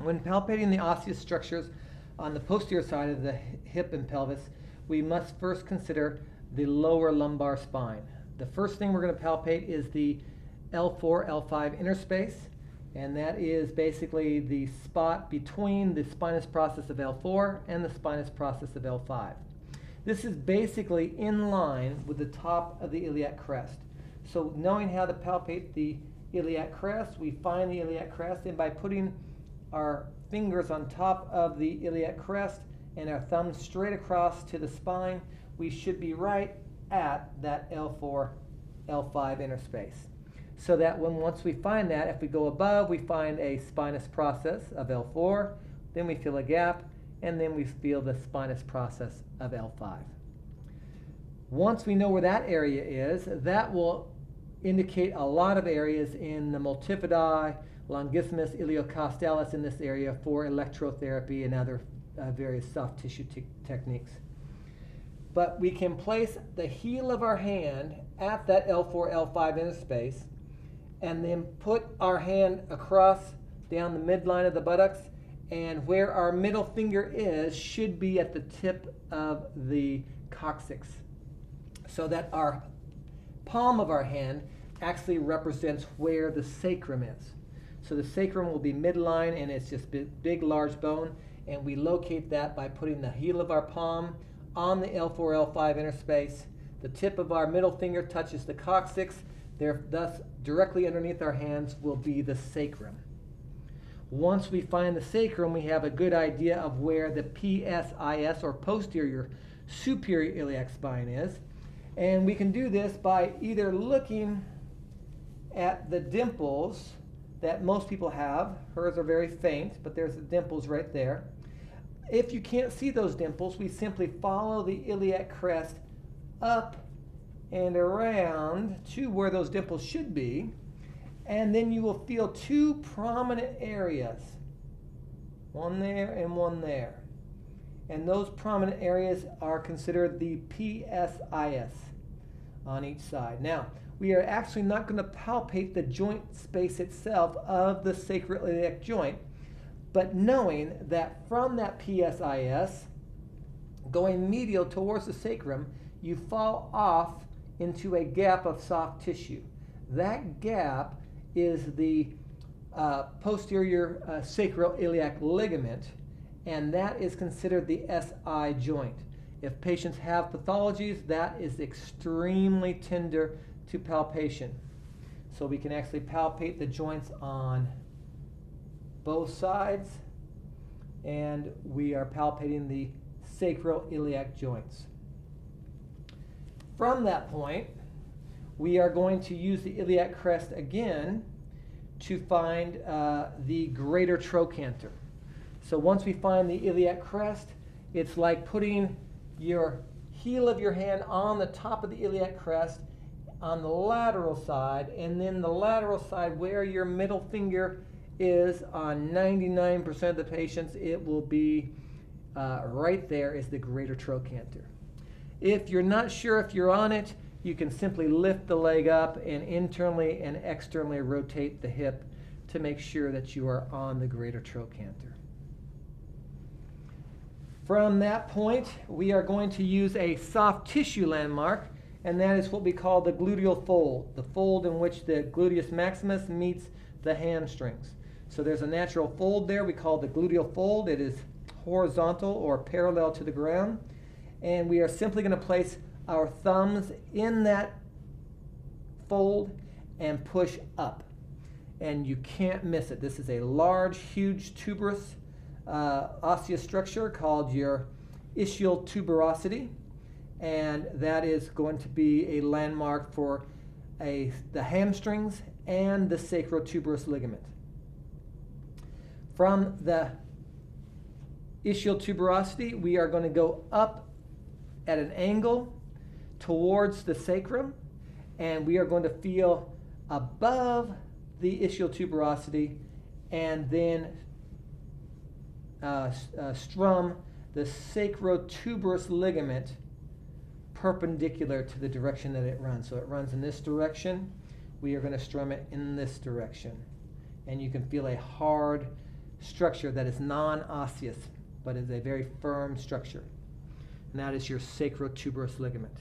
When palpating the osseous structures on the posterior side of the hip and pelvis, we must first consider the lower lumbar spine. The first thing we're going to palpate is the L4, L5 interspace, and that is basically the spot between the spinous process of L4 and the spinous process of L5. This is basically in line with the top of the iliac crest. So knowing how to palpate the iliac crest, we find the iliac crest, and by putting our fingers on top of the iliac crest and our thumbs straight across to the spine, we should be right at that L4, L5 interspace. So that once we find that, if we go above, we find a spinous process of L4, then we feel a gap, and then we feel the spinous process of L5. Once we know where that area is, that will indicate a lot of areas in the multifidi, longissimus, iliocostalis in this area for electrotherapy and other various soft tissue techniques. But we can place the heel of our hand at that L4, L5 interspace, and then put our hand across down the midline of the buttocks, and where our middle finger is should be at the tip of the coccyx, so that our palm of our hand actually represents where the sacrum is. So the sacrum will be midline, and it's just big, large bone, and we locate that by putting the heel of our palm on the L4, L5 interspace. The tip of our middle finger touches the coccyx. Thus, directly underneath our hands will be the sacrum. Once we find the sacrum, we have a good idea of where the PSIS, or posterior superior iliac spine, is. And we can do this by either looking at the dimples that most people have. Hers are very faint, but there's the dimples right there. If you can't see those dimples, we simply follow the iliac crest up and around to where those dimples should be, and then you will feel two prominent areas, one there and one there. And those prominent areas are considered the PSIS on each side. Now, we are actually not going to palpate the joint space itself of the sacroiliac joint, but knowing that from that PSIS, going medial towards the sacrum, you fall off into a gap of soft tissue. That gap is the posterior sacroiliac ligament, and that is considered the SI joint. If patients have pathologies, that is extremely tender to palpation. So we can actually palpate the joints on both sides, and we are palpating the sacroiliac joints. From that point, we are going to use the iliac crest again to find the greater trochanter. So once we find the iliac crest, it's like putting your heel of your hand on the top of the iliac crest on the lateral side, and then the lateral side where your middle finger is on 99% of the patients, it will be right there is the greater trochanter. If you're not sure if you're on it, you can simply lift the leg up and internally and externally rotate the hip to make sure that you are on the greater trochanter. From that point, we are going to use a soft tissue landmark, and that is what we call the gluteal fold, the fold in which the gluteus maximus meets the hamstrings. So there's a natural fold there we call the gluteal fold. It is horizontal or parallel to the ground. And we are simply going to place our thumbs in that fold and push up. And you can't miss it. This is a large, huge tuberous osseous structure called your ischial tuberosity. And that is going to be a landmark for the hamstrings and the sacrotuberous ligament. From the ischial tuberosity, we are going to go up at an angle towards the sacrum, and we are going to feel above the ischial tuberosity and then strum the sacrotuberous ligament perpendicular to the direction that it runs. So it runs in this direction. We are going to strum it in this direction. And you can feel a hard structure that is non-osseous, but is a very firm structure. And that is your sacrotuberous ligament.